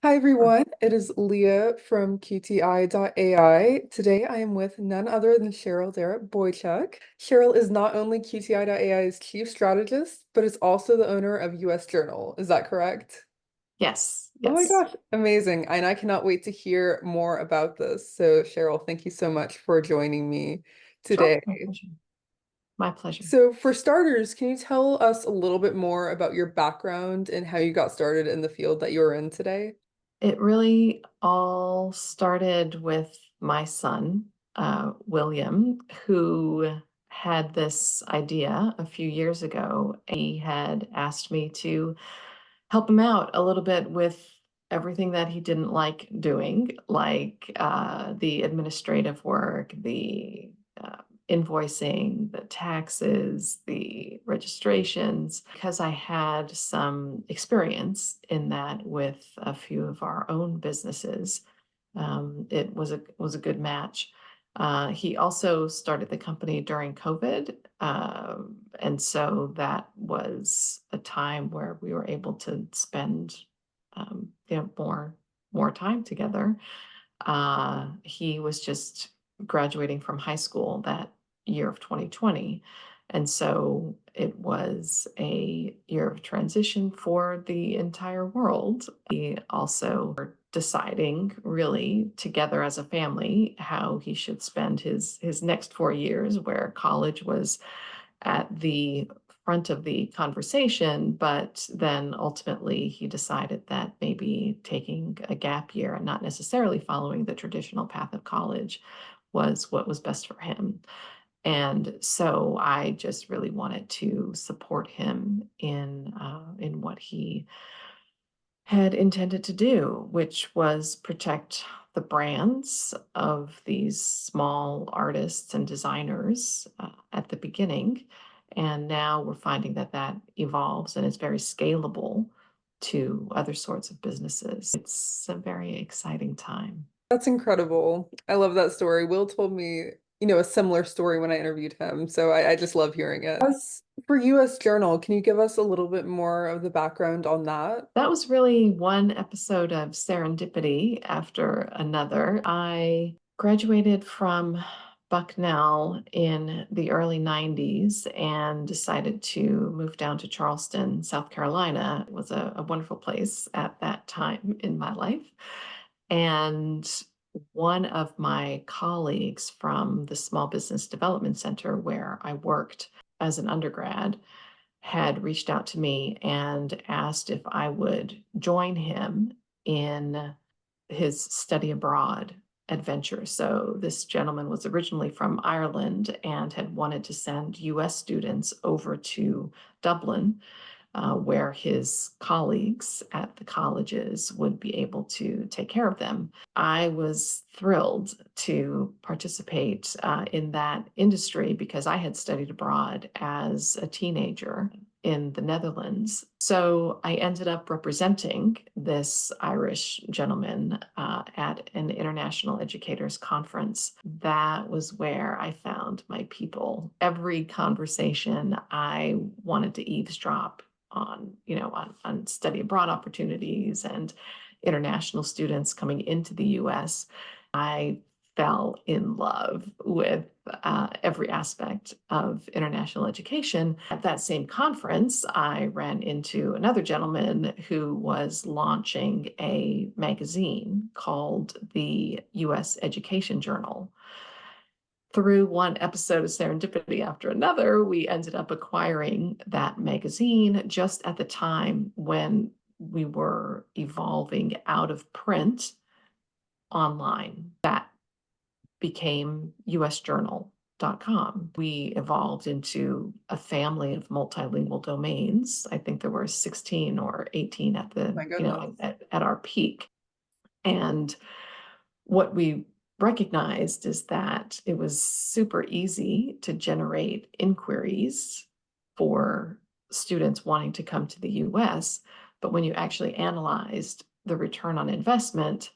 Hi everyone, it is Leah from Qti.ai. Today I am with none other than Cheryl Darrup Boychuck. Cheryl is not only Qti.ai's chief strategist, but is also the owner of US Journal. Is that correct? Yes, Oh my yes. gosh, amazing. And I cannot wait to hear more about this. So Cheryl, thank you so much for joining me Sure. today. My pleasure. My pleasure. So for starters, can you tell us a little bit more about your background and how you got started in the field that you're in today? It really all started with my son, William, who had this idea a few years ago. He had asked me to help him out a little bit with everything that he didn't like doing, like the administrative work, the uh, invoicing, the taxes, the registrations, because I had some experience in that with a few of our own businesses. It was a good match. He also started the company during COVID, and so that was a time where we were able to spend, more time together. He was just graduating from high school that year of 2020. And so it was a year of transition for the entire world. We also were deciding really together as a family how he should spend his next 4 years, where college was at the front of the conversation, but then ultimately he decided that maybe taking a gap year and not necessarily following the traditional path of college was what was best for him. And so I just really wanted to support him in what he had intended to do, which was protect the brands of these small artists and designers at the beginning. And now we're finding that that evolves and is very scalable to other sorts of businesses. It's a very exciting time. That's incredible. I love that story. Will told me, a similar story when I interviewed him, so I just love hearing it. As for US Journal, can you give us a little bit more of the background on that? That was really one episode of serendipity after another. I graduated from Bucknell in the early 90s and decided to move down to Charleston, South Carolina. It was a wonderful place at that time in my life. And one of my colleagues from the Small Business Development Center, where I worked as an undergrad, had reached out to me and asked if I would join him in his study abroad adventure. So, this gentleman was originally from Ireland and had wanted to send US students over to Dublin, where his colleagues at the colleges would be able to take care of them. I was thrilled to participate in that industry because I had studied abroad as a teenager in the Netherlands. So I ended up representing this Irish gentleman at an international educators conference. That was where I found my people. Every conversation I wanted to eavesdrop on study abroad opportunities and international students coming into the US. I fell in love with every aspect of international education. At that same conference, I ran into another gentleman who was launching a magazine called the US Education Journal. Through one episode of serendipity after another, we ended up acquiring that magazine just at the time when we were evolving out of print online. That became usjournal.com. We evolved into a family of multilingual domains. I think there were 16 or 18 at My the, goodness. at our peak. And what we recognized is that it was super easy to generate inquiries for students wanting to come to the US. But when you actually analyzed the return on investment,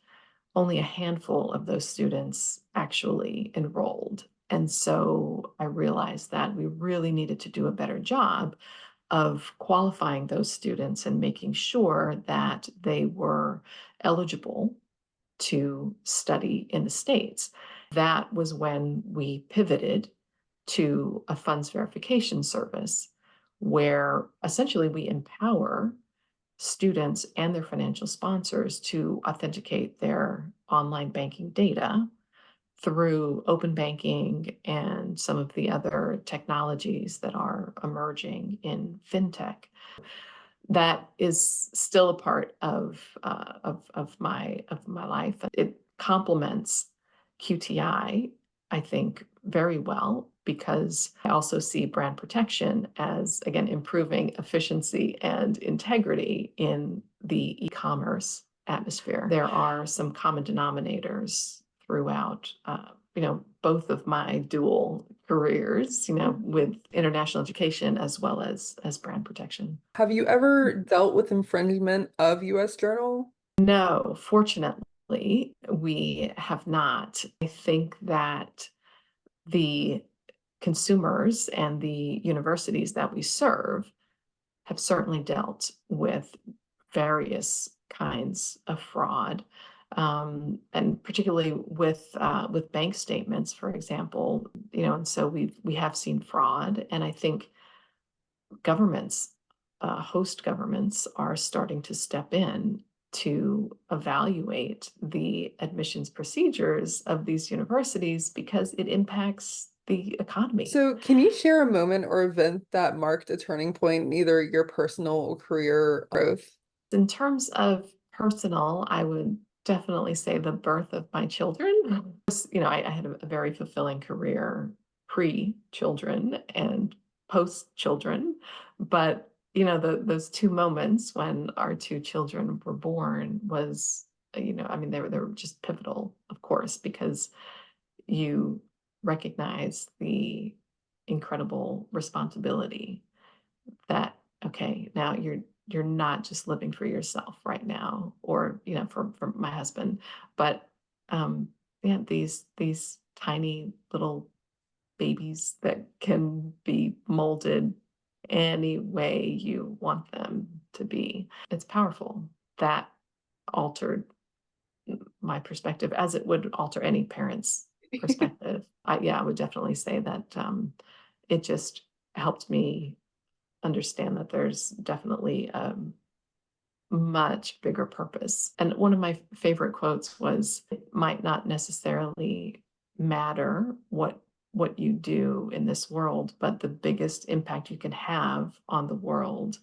only a handful of those students actually enrolled. And so I realized that we really needed to do a better job of qualifying those students and making sure that they were eligible to study in the States. That was when we pivoted to a funds verification service where essentially we empower students and their financial sponsors to authenticate their online banking data through open banking and some of the other technologies that are emerging in fintech. That is still a part of my life. It complements QTI, I think, very well because I also see brand protection as, again, improving efficiency and integrity in the e-commerce atmosphere. There are some common denominators throughout, both of my dual careers, with international education as well as brand protection. Have you ever dealt with infringement of US Journal? No, fortunately, we have not. I think that the consumers and the universities that we serve have certainly dealt with various kinds of fraud, and particularly with bank statements, for example. And so we have seen fraud, and I think governments, host governments, are starting to step in to evaluate the admissions procedures of these universities because it impacts the economy. So, can you share a moment or event that marked a turning point in either your personal or career growth? In terms of personal, I would definitely say the birth of my children. I had a very fulfilling career pre-children and post-children, but those two moments when our two children were born was, I mean, they were just pivotal, of course, because you recognize the incredible responsibility that, okay, now you're not just living for yourself right now, or for my husband, but yeah, these tiny little babies that can be molded any way you want them to be. It's powerful. That altered my perspective, as it would alter any parent's perspective. I would definitely say that it just helped me understand that there's definitely a much bigger purpose. And one of my favorite quotes was, "It might not necessarily matter what you do in this world, but the biggest impact you can have on the world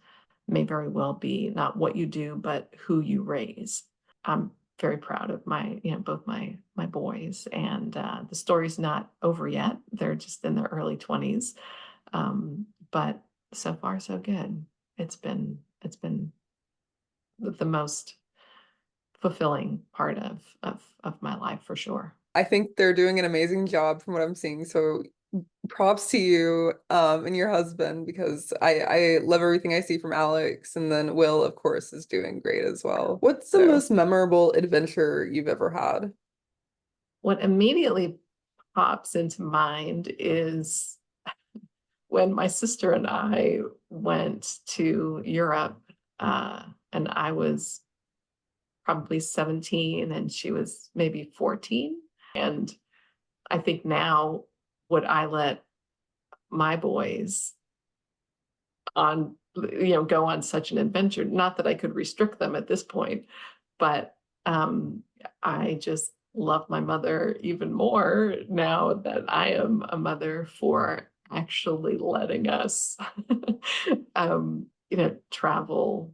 may very well be not what you do, but who you raise." I'm very proud of both my boys, and the story's not over yet. They're just in their early 20s, but so far so good. It's been the most fulfilling part of my life for sure. I think they're doing an amazing job from what I'm seeing. So props to you and your husband because I love everything I see from Alex, and then Will, of course, is doing great as well. What's the So most memorable adventure you've ever had? what immediately pops into mind is when my sister and I went to Europe, and I was probably 17 and she was maybe 14. And I think now, would I let my boys go on such an adventure? Not that I could restrict them at this point, but I just love my mother even more now that I am a mother, for actually letting us travel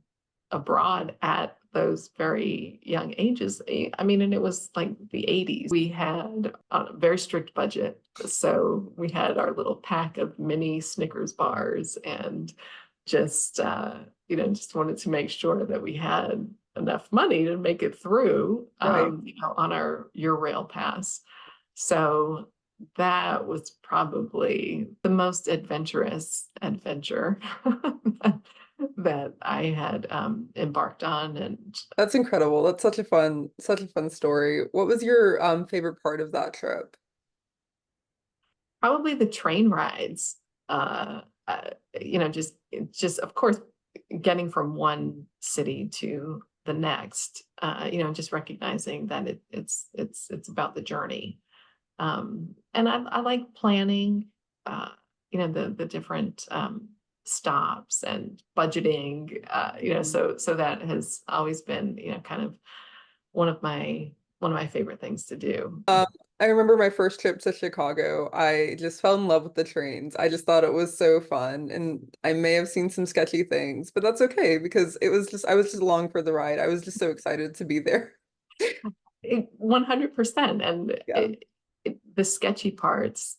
abroad at those very young ages. I mean, and it was like the 80s. We had a very strict budget. So we had our little pack of mini Snickers bars, and just, just wanted to make sure that we had enough money to make it through, Right. on our Eurail pass. So that was probably the most adventurous adventure that I had embarked on. And That's incredible. That's such a fun story. What was your favorite part of that trip? probably the train rides. uh, just of course, getting from one city to the next, just recognizing that it's about the journey. And I like planning, the different stops and budgeting, so that has always been, kind of one of my favorite things to do. Um, I remember my first trip to Chicago. I just fell in love with the trains. I just thought it was so fun, and I may have seen some sketchy things, but that's okay because I was just along for the ride. I was just so excited to be there. 100%. And Yeah. the sketchy parts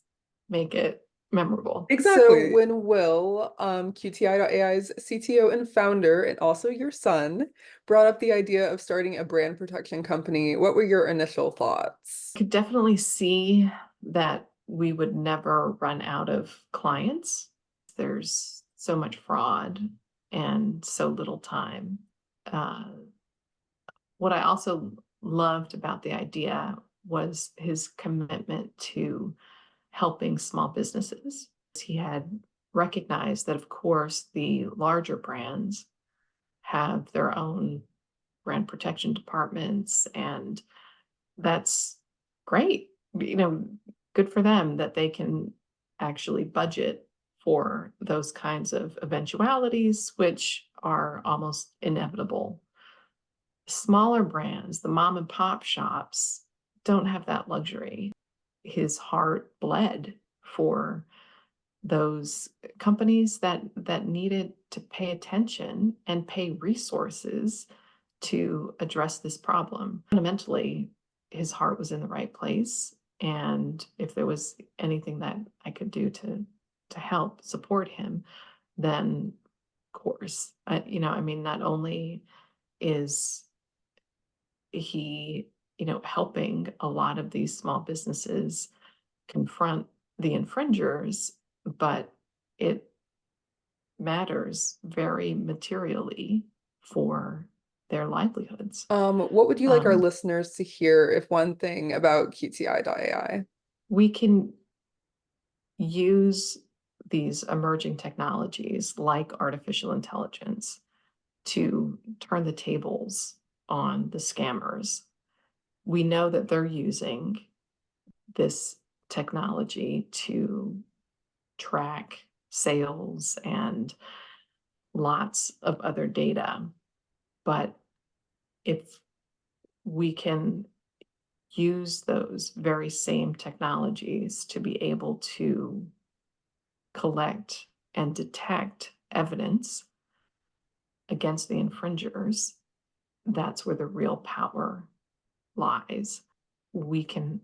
make it memorable. So Exactly. When Will, Qti.ai's CTO and founder, and also your son, brought up the idea of starting a brand protection company, what were your initial thoughts? could definitely see that we would never run out of clients. There's so much fraud and so little time. Uh, what I also loved about the idea was his commitment to helping small businesses. He had recognized that, of course, the larger brands have their own brand protection departments, and that's great. Good for them that they can actually budget for those kinds of eventualities, which are almost inevitable. Smaller brands, the mom and pop shops, don't have that luxury. His heart bled for those companies that needed to pay attention and pay resources to address this problem. Fundamentally, his heart was in the right place, and if there was anything that I could do to help support him, then of course, not only is he, helping a lot of these small businesses confront the infringers, but it matters very materially for their livelihoods. What would you like our Um, listeners to hear if one thing about QTI.ai? we can use these emerging technologies like artificial intelligence to turn the tables on the scammers. We know that they're using this technology to track sales and lots of other data. But if we can use those very same technologies to be able to collect and detect evidence against the infringers, that's where the real power lies. We can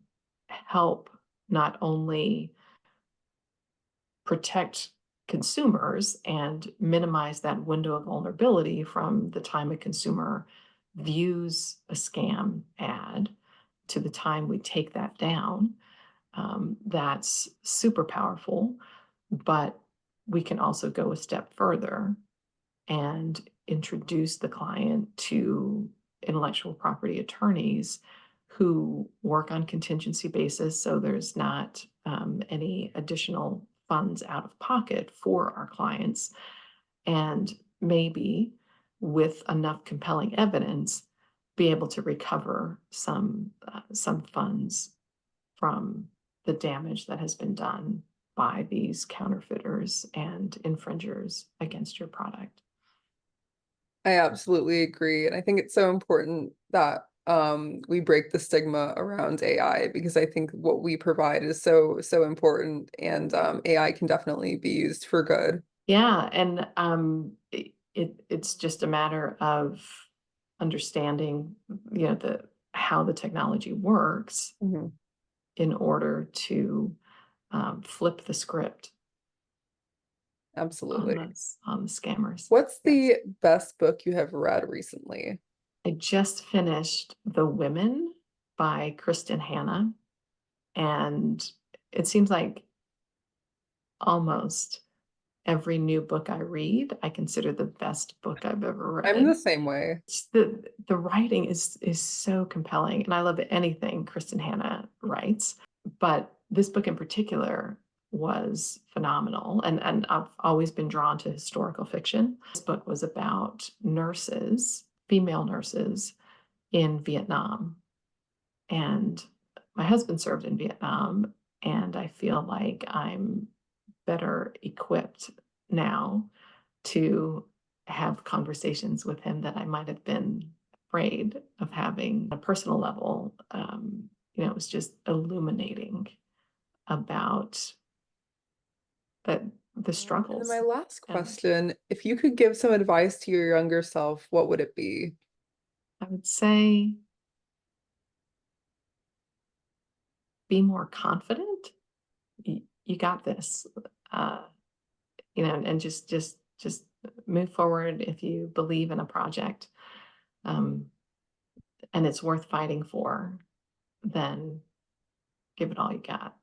help not only protect consumers and minimize that window of vulnerability from the time a consumer views a scam ad to the time we take that down. That's super powerful, but we can also go a step further and introduce the client to intellectual property attorneys who work on contingency basis, so there's not any additional funds out of pocket for our clients, and maybe with enough compelling evidence be able to recover some funds from the damage that has been done by these counterfeiters and infringers against your product. I absolutely agree. And I think it's so important that we break the stigma around AI because I think what we provide is so important and AI can definitely be used for good. Yeah, and it's just a matter of understanding, the how the technology works Mhm. in order to flip the script on Absolutely. the scammers. What's Yes. the best book you have read recently? I just finished The Women by Kristen Hanna, and it seems like almost every new book I read, I consider the best book I've ever I'm the read. same way. The writing is so compelling, and I love anything Kristen Hanna writes, but this book in particular was phenomenal. And I've always been drawn to historical fiction. This book was about nurses, female nurses in Vietnam. And my husband served in Vietnam, and I feel like I'm better equipped now to have conversations with him that I might have been afraid of having. On a personal level, it was just illuminating about the And then my struggles. last And question, if you could give some advice to your younger self, what would it be? I would say be more confident. You got this. Uh, and just move forward if you believe in a project, um, and it's worth fighting for, then give it all you got.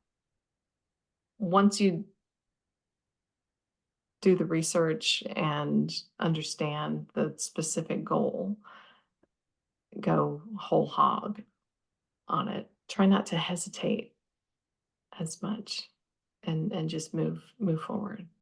Once you do the research and understand the specific goal, go whole hog on it. Try not to hesitate as much, and just move forward.